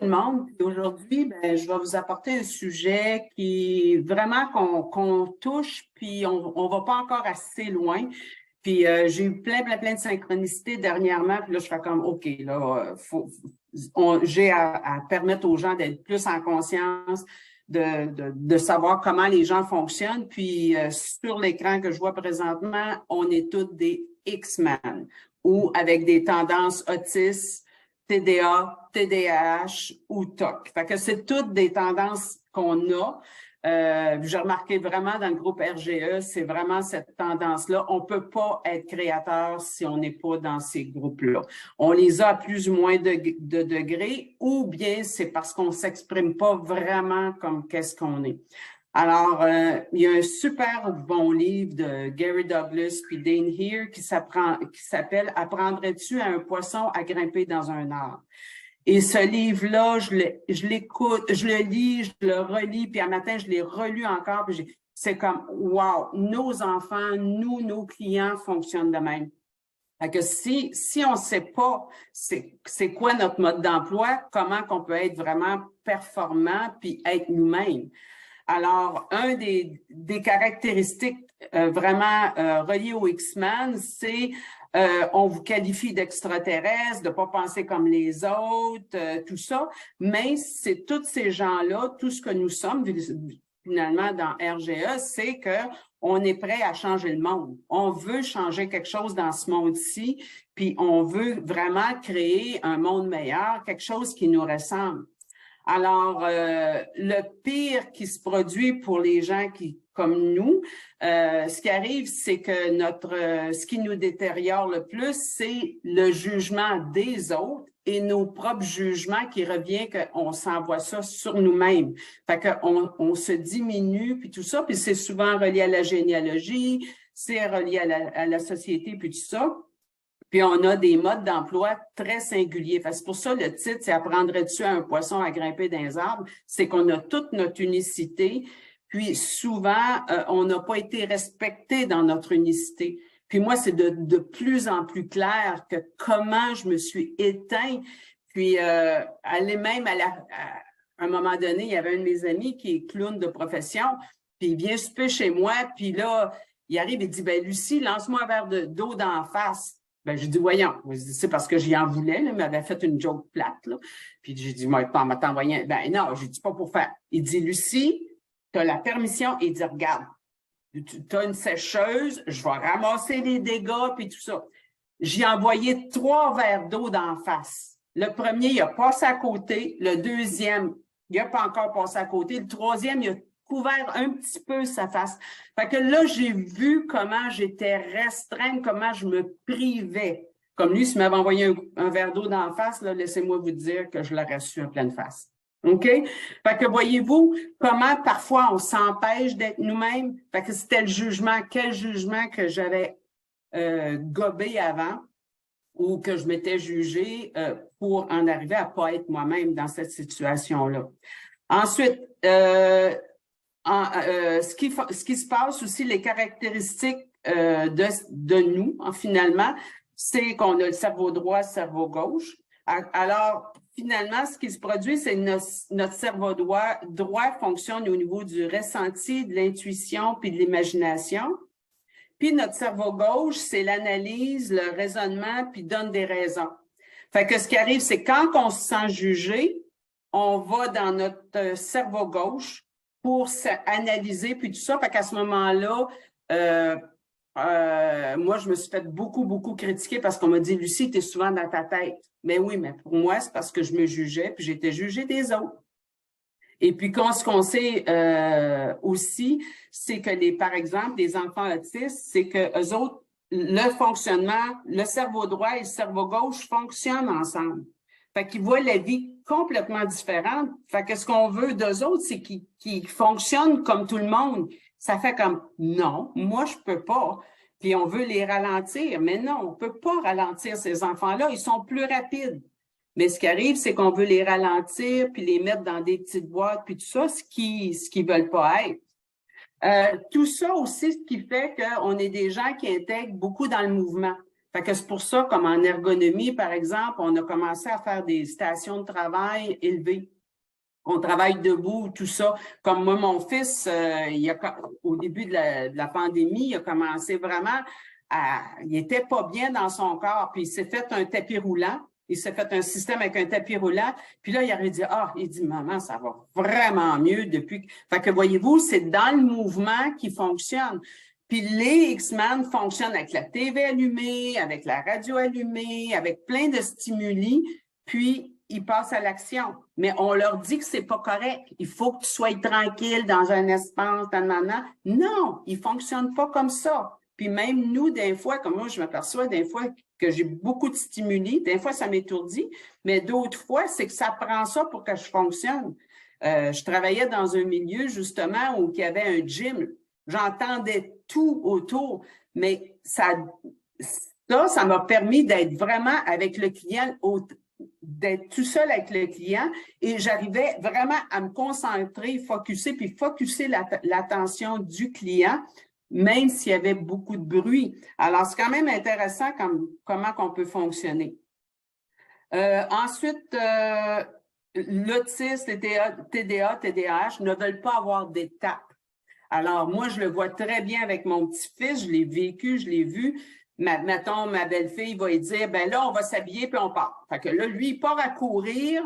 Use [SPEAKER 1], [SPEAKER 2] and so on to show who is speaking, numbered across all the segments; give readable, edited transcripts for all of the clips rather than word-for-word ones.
[SPEAKER 1] monde. Puis aujourd'hui, ben, je vais vous apporter un sujet qui vraiment qu'on touche, puis on va pas encore assez loin. Puis j'ai eu plein de synchronicités dernièrement. Puis là, je fais comme, OK, là, j'ai à permettre aux gens d'être plus en conscience, de savoir comment les gens fonctionnent. Puis sur l'écran que je vois présentement, on est tous des X-Men ou avec des tendances autistes, TDA, TDAH ou TOC. Fait que c'est toutes des tendances qu'on a. J'ai remarqué vraiment dans le groupe RGE, c'est vraiment cette tendance-là. On peut pas être créateur si on n'est pas dans ces groupes-là. On les a à plus ou moins de degrés, ou bien c'est parce qu'on s'exprime pas vraiment comme qu'est-ce qu'on est. Alors, il y a un super bon livre de Gary Douglas puis Dane Heer qui s'appelle « Apprendrais-tu à un poisson à grimper dans un arbre ?» Et ce livre-là, je l'écoute, je le lis, je le relis, puis un matin, je l'ai relu encore, puis c'est comme, wow, nos enfants, nos clients fonctionnent de même. Fait que si on ne sait pas c'est quoi notre mode d'emploi, comment qu'on peut être vraiment performant puis être nous-mêmes. Alors, un des caractéristiques vraiment reliées au X-Men, c'est on vous qualifie d'extraterrestres, de pas penser comme les autres, tout ça, mais c'est tous ces gens-là, tout ce que nous sommes finalement dans RGE, c'est que on est prêt à changer le monde. On veut changer quelque chose dans ce monde-ci, puis on veut vraiment créer un monde meilleur, quelque chose qui nous ressemble. Alors, le pire qui se produit pour les gens comme nous, ce qui arrive, c'est que ce qui nous détériore le plus, c'est le jugement des autres et nos propres jugements qui revient qu'on s'envoie ça sur nous-mêmes. Fait qu'on se diminue, puis tout ça, puis c'est souvent relié à la généalogie, c'est relié à la société, puis tout ça. Puis on a des modes d'emploi très singuliers. C'est pour ça le titre, c'est « Apprendrais-tu à un poisson à grimper dans les arbres ?» C'est qu'on a toute notre unicité, puis souvent, on n'a pas été respecté dans notre unicité. Puis moi, c'est de plus en plus clair que comment je me suis éteint. Puis aller même à un moment donné, il y avait un de mes amis qui est clown de profession, puis il vient souper chez moi, puis là, il arrive et dit « Ben Lucie, lance-moi un verre d'eau d'en face. » Ben, j'ai dit, voyons, c'est parce que j'y en voulais, là, il m'avait fait une joke plate, là. Puis j'ai dit, moi, t'envoyer. Ben non, j'ai dit pas pour faire. Il dit, Lucie, tu as la permission. Il dit, regarde, tu as une sécheuse, je vais ramasser les dégâts, puis tout ça. J'ai envoyé 3 verres d'eau d'en face. Le premier, il a passé à côté. Le deuxième, il n'a pas encore passé à côté. Le troisième, il a couvert un petit peu sa face. Fait que là, j'ai vu comment j'étais restreinte, comment je me privais. Comme lui, s'il m'avait envoyé un verre d'eau d'en face, là, laissez-moi vous dire que je l'aurais su en pleine face. OK? Fait que voyez-vous comment parfois on s'empêche d'être nous-mêmes. Fait que c'était le jugement, quel jugement que j'avais gobé avant ou que je m'étais jugé pour en arriver à pas être moi-même dans cette situation-là. Ensuite, ce qui se passe aussi, les caractéristiques de nous, finalement, c'est qu'on a le cerveau droit, le cerveau gauche. Alors, finalement, ce qui se produit, c'est notre cerveau droit fonctionne au niveau du ressenti, de l'intuition puis de l'imagination. Puis notre cerveau gauche, c'est l'analyse, le raisonnement, puis donne des raisons. Fait que ce qui arrive, c'est quand on se sent jugé, on va dans notre cerveau gauche pour analyser, puis tout ça. Fait qu'à ce moment-là, moi, je me suis fait beaucoup critiquer parce qu'on m'a dit, Lucie, tu es souvent dans ta tête. Mais oui, mais pour moi, c'est parce que je me jugeais, puis j'étais jugée des autres. Et puis, ce qu'on sait aussi, c'est que par exemple, les enfants autistes, c'est que eux autres, le fonctionnement, le cerveau droit et le cerveau gauche fonctionnent ensemble. Fait qu'ils voient la vie complètement différente. Fait que ce qu'on veut d'eux autres, c'est qu'ils fonctionnent comme tout le monde. Ça fait comme, non, moi, je peux pas. Puis on veut les ralentir. Mais non, on peut pas ralentir ces enfants-là. Ils sont plus rapides. Mais ce qui arrive, c'est qu'on veut les ralentir puis les mettre dans des petites boîtes puis tout ça, ce qu'ils veulent pas être. Tout ça aussi, ce qui fait qu'on est des gens qui intègrent beaucoup dans le mouvement. Fait que c'est pour ça, comme en ergonomie, par exemple, on a commencé à faire des stations de travail élevées. On travaille debout, tout ça. Comme moi, mon fils, au début de la pandémie, il a commencé vraiment il était pas bien dans son corps, puis il s'est fait un tapis roulant. Il s'est fait un système avec un tapis roulant. Puis là, il aurait dit, il dit, maman, ça va vraiment mieux depuis. Fait que voyez-vous, c'est dans le mouvement qui fonctionne. Puis les X-Men fonctionnent avec la TV allumée, avec la radio allumée, avec plein de stimuli. Puis, ils passent à l'action. Mais on leur dit que c'est pas correct. Il faut que tu sois tranquille dans un espace, Non, ils fonctionnent pas comme ça. Puis même nous, des fois, comme moi, je m'aperçois des fois que j'ai beaucoup de stimuli, des fois, ça m'étourdit, mais d'autres fois, c'est que ça prend ça pour que je fonctionne. Je travaillais dans un milieu, justement, où il y avait un gym. J'entendais tout autour, mais ça m'a permis d'être vraiment avec le client, d'être tout seul avec le client, et j'arrivais vraiment à me concentrer, focuser l'attention du client, même s'il y avait beaucoup de bruit. Alors, c'est quand même intéressant comment on peut fonctionner. Ensuite, l'autisme, les TDA, TDAH ne veulent pas avoir d'étapes. Alors, moi, je le vois très bien avec mon petit-fils, je l'ai vécu, je l'ai vu. Mettons, ma belle-fille va lui dire, ben là, on va s'habiller, puis on part. Fait que là, lui, il part à courir,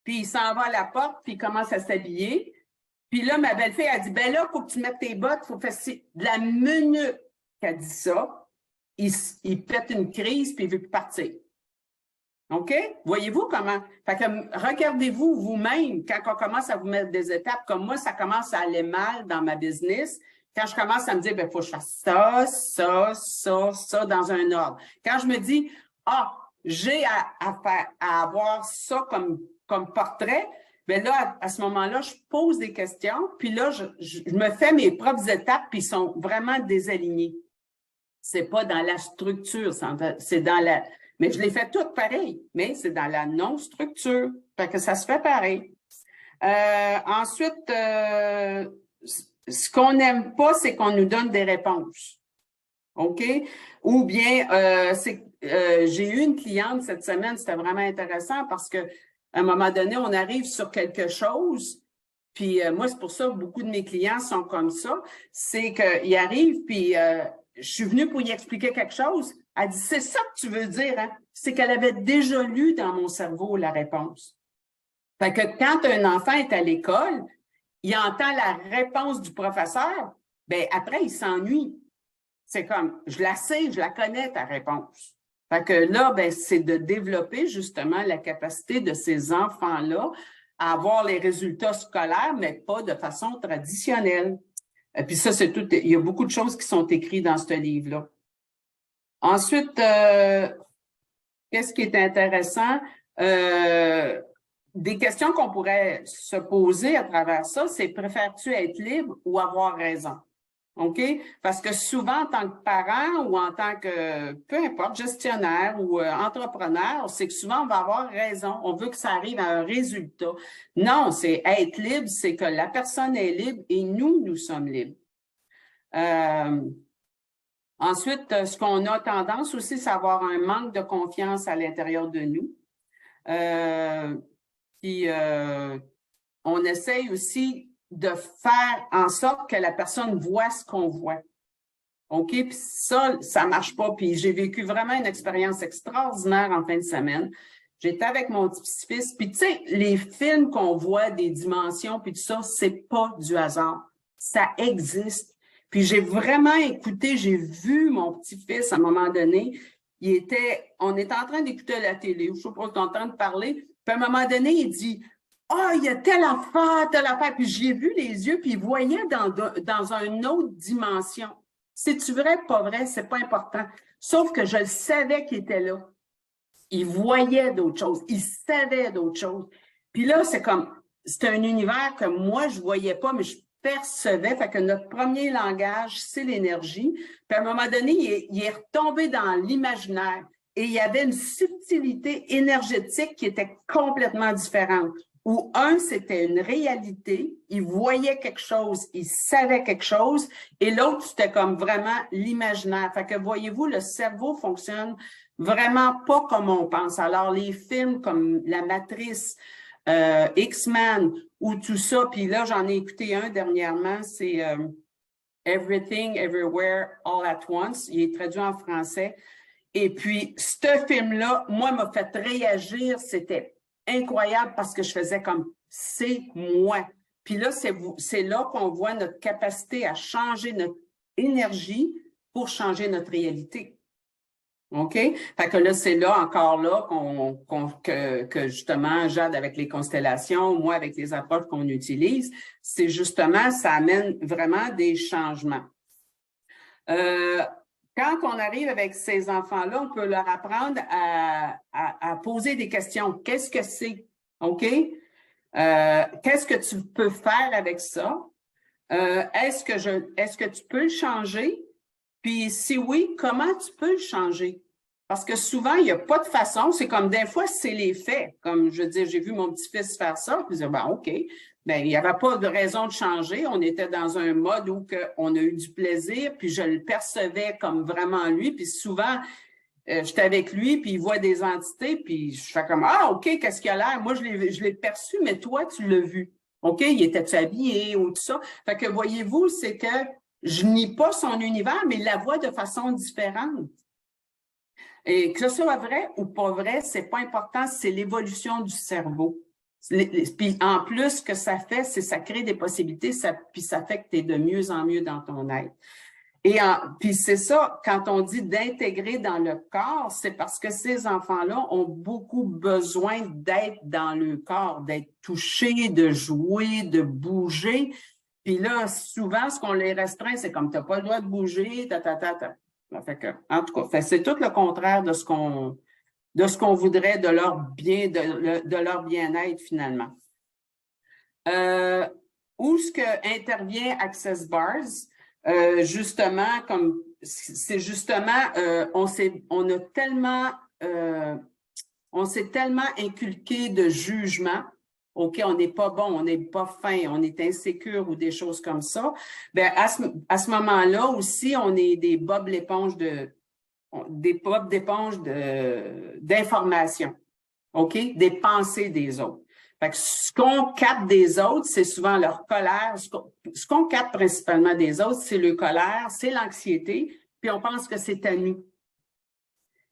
[SPEAKER 1] puis il s'en va à la porte, puis il commence à s'habiller. Puis là, ma belle-fille a dit, ben là, il faut que tu mettes tes bottes, il faut faire ci. De la minute qu'elle dit ça, il pète une crise, puis il veut plus partir. OK? Voyez-vous comment? Fait que regardez-vous vous-même quand on commence à vous mettre des étapes. Comme moi, ça commence à aller mal dans ma business. Quand je commence à me dire, ben, faut que je fasse ça dans un ordre. Quand je me dis, j'ai à avoir ça comme portrait, bien là, à ce moment-là, je pose des questions, puis là, je me fais mes propres étapes, puis ils sont vraiment désalignés. C'est pas dans la structure, c'est dans la... Mais je les fais toutes pareil, mais c'est dans la non-structure. Fait que ça se fait pareil. Ensuite, ce qu'on n'aime pas, c'est qu'on nous donne des réponses. OK? Ou bien, j'ai eu une cliente cette semaine, c'était vraiment intéressant parce que à un moment donné, on arrive sur quelque chose, puis moi, c'est pour ça que beaucoup de mes clients sont comme ça, c'est qu'ils arrivent, puis je suis venue pour y expliquer quelque chose. Elle dit, c'est ça que tu veux dire, hein? C'est qu'elle avait déjà lu dans mon cerveau la réponse. Fait que quand un enfant est à l'école, il entend la réponse du professeur, bien après, il s'ennuie. C'est comme, je la sais, je la connais, ta réponse. Fait que là, ben, c'est de développer justement la capacité de ces enfants-là à avoir les résultats scolaires, mais pas de façon traditionnelle. Et puis ça, c'est tout. Il y a beaucoup de choses qui sont écrites dans ce livre-là. Ensuite, qu'est-ce qui est intéressant? Des questions qu'on pourrait se poser à travers ça, c'est préfères-tu être libre ou avoir raison? OK? Parce que souvent, en tant que parent ou en tant que, peu importe, gestionnaire ou entrepreneur, c'est que souvent, on va avoir raison. On veut que ça arrive à un résultat. Non, c'est être libre, c'est que la personne est libre et nous sommes libres. Ensuite, ce qu'on a tendance aussi, c'est avoir un manque de confiance à l'intérieur de nous. Puis, on essaye aussi de faire en sorte que la personne voit ce qu'on voit. OK? Puis ça marche pas. Puis j'ai vécu vraiment une expérience extraordinaire en fin de semaine. J'étais avec mon petit-fils. Puis tu sais, les films qu'on voit, des dimensions, puis tout ça, c'est pas du hasard. Ça existe. Puis j'ai vraiment écouté, j'ai vu mon petit-fils à un moment donné. On était en train d'écouter la télé, je sais pas, on était en train de parler. Puis à un moment donné, il dit, il y a telle affaire. Puis j'ai vu les yeux, puis il voyait dans une autre dimension. C'est-tu vrai, pas vrai, c'est pas important. Sauf que je le savais qu'il était là. Il voyait d'autres choses, il savait d'autres choses. Puis là, c'est un univers que moi, je voyais pas, mais je percevais. Fait que notre premier langage, c'est l'énergie. Puis à un moment donné, il est retombé dans l'imaginaire et il y avait une subtilité énergétique qui était complètement différente. où un, c'était une réalité, il voyait quelque chose, il savait quelque chose, et l'autre, c'était comme vraiment l'imaginaire. Fait que voyez-vous, le cerveau fonctionne vraiment pas comme on pense. Alors, les films comme La Matrice, X-Men ou tout ça, puis là, j'en ai écouté un dernièrement, c'est Everything, Everywhere, All at Once. Il est traduit en français. Et puis, ce film-là, moi, m'a fait réagir. C'était incroyable parce que je faisais comme, c'est moi. Puis là, c'est là qu'on voit notre capacité à changer notre énergie pour changer notre réalité. OK? Fait que là, c'est là, encore là, que justement, Jade avec les constellations, moi avec les approches qu'on utilise, c'est justement, ça amène vraiment des changements. Quand on arrive avec ces enfants-là, on peut leur apprendre à poser des questions. Qu'est-ce que c'est? OK? Qu'est-ce que tu peux faire avec ça? Est-ce que tu peux le changer? Puis si oui, comment tu peux le changer? Parce que souvent, il n'y a pas de façon. C'est comme des fois, c'est les faits. Comme je veux dire, j'ai vu mon petit-fils faire ça, puis je dis, ben, OK. Ben, il n'y avait pas de raison de changer. On était dans un mode où on a eu du plaisir, puis je le percevais comme vraiment lui. Puis souvent, j'étais avec lui, puis il voit des entités, puis je fais comme, ah, OK, qu'est-ce qu'il a l'air? Moi, je l'ai perçu, mais toi, tu l'as vu. OK, il était habillé ou tout ça. Fait que voyez-vous, c'est que je nie pas son univers, mais il la voit de façon différente. Et que ce soit vrai ou pas vrai, c'est pas important, c'est l'évolution du cerveau. Puis en plus, ce que ça fait, c'est ça crée des possibilités, puis ça fait que tu es de mieux en mieux dans ton être. Puis c'est ça, quand on dit d'intégrer dans le corps, c'est parce que ces enfants-là ont beaucoup besoin d'être dans le corps, d'être touchés, de jouer, de bouger. Puis là, souvent, ce qu'on les restreint, c'est comme tu n'as pas le droit de bouger, Fait que, en tout cas, c'est tout le contraire de ce qu'on voudrait de leur de leur bien-être finalement. Où ce que intervient Access Bars, justement, comme c'est justement, on s'est tellement inculqué de jugement. OK, on n'est pas bon, on n'est pas fin, on est insécure ou des choses comme ça. Bien, à ce moment-là aussi, on est des bobs d'éponge d'informations. OK? Des pensées des autres. Fait que ce qu'on capte des autres, c'est souvent leur colère. Ce qu'on capte principalement des autres, c'est le colère, c'est l'anxiété, puis on pense que c'est à nous.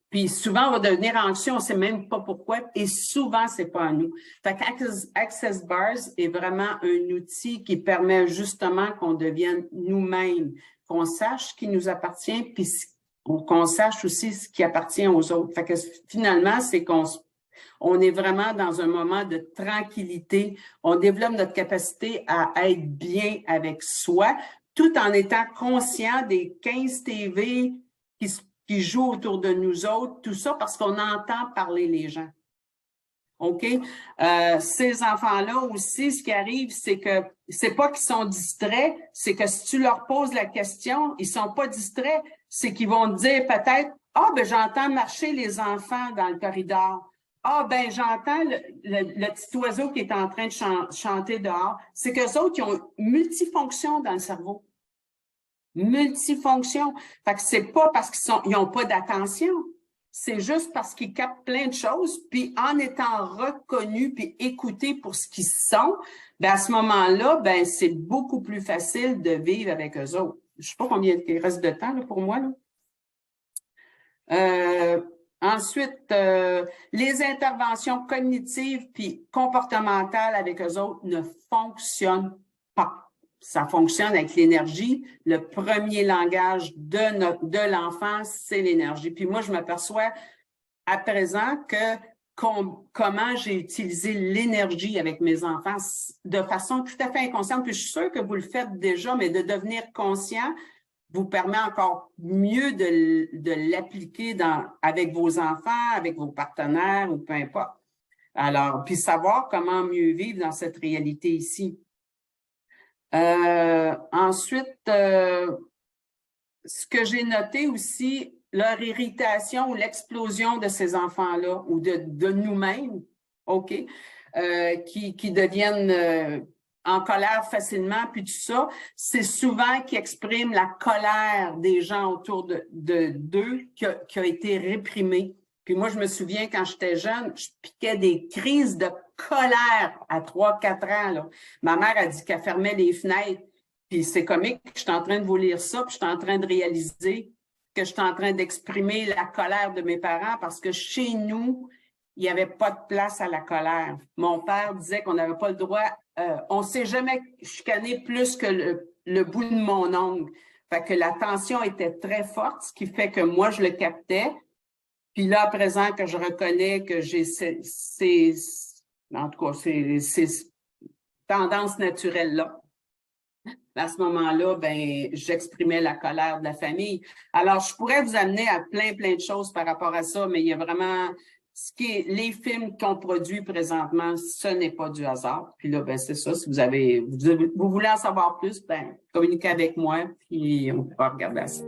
[SPEAKER 1] Puis souvent, on va devenir anxieux, on ne sait même pas pourquoi, et souvent, c'est pas à nous. Fait qu'Access Bars est vraiment un outil qui permet justement qu'on devienne nous-mêmes, qu'on sache ce qui nous appartient, puis qu'on sache aussi ce qui appartient aux autres. Fait que finalement, c'est on est vraiment dans un moment de tranquillité. On développe notre capacité à être bien avec soi, tout en étant conscient des 15 TV qui jouent autour de nous autres, tout ça parce qu'on entend parler les gens. OK? Ces enfants-là aussi, ce qui arrive, c'est que c'est pas qu'ils sont distraits, c'est que si tu leur poses la question, ils sont pas distraits, c'est qu'ils vont te dire peut-être, ah, ben j'entends marcher les enfants dans le corridor. Ah, ben j'entends le petit oiseau qui est en train de chanter dehors. C'est qu'eux autres, ils ont multifonction dans le cerveau. Multifonction. Fait que c'est pas parce qu'ils n'ont pas d'attention. C'est juste parce qu'ils captent plein de choses, puis en étant reconnus puis écoutés pour ce qu'ils sont, ben à ce moment-là, ben c'est beaucoup plus facile de vivre avec eux autres. Je sais pas combien il reste de temps là, pour moi. Là. Ensuite, les interventions cognitives puis comportementales avec eux autres ne fonctionnent pas. Ça fonctionne avec l'énergie. Le premier langage de l'enfant, c'est l'énergie. Puis moi, je m'aperçois à présent comment j'ai utilisé l'énergie avec mes enfants de façon tout à fait inconsciente. Puis je suis sûre que vous le faites déjà, mais de devenir conscient vous permet encore mieux de l'appliquer avec vos enfants, avec vos partenaires ou peu importe. Alors, puis savoir comment mieux vivre dans cette réalité ici. Ensuite, ce que j'ai noté aussi, leur irritation ou l'explosion de ces enfants-là ou de nous-mêmes, OK? qui deviennent en colère facilement, puis tout ça, c'est souvent qui expriment la colère des gens autour d'eux qui a été réprimée. Puis moi, je me souviens, quand j'étais jeune, je piquais des crises de colère à 3-4 ans. Là. Ma mère a dit qu'elle fermait les fenêtres. Puis c'est comique, je suis en train de vous lire ça, puis je suis en train de réaliser que je suis en train d'exprimer la colère de mes parents parce que chez nous, il n'y avait pas de place à la colère. Mon père disait qu'on n'avait pas le droit, on ne s'est jamais chicané plus que le bout de mon ongle. Fait que la tension était très forte, ce qui fait que moi, je le captais. Puis là, à présent que je reconnais que j'ai en tout cas, ces tendances naturelles-là, à ce moment-là, ben, j'exprimais la colère de la famille. Alors, je pourrais vous amener à plein de choses par rapport à ça, mais il y a vraiment les films qu'on produit présentement, ce n'est pas du hasard. Puis là, ben, c'est ça. Si vous voulez en savoir plus, ben, communiquez avec moi, puis on pourra regarder ça.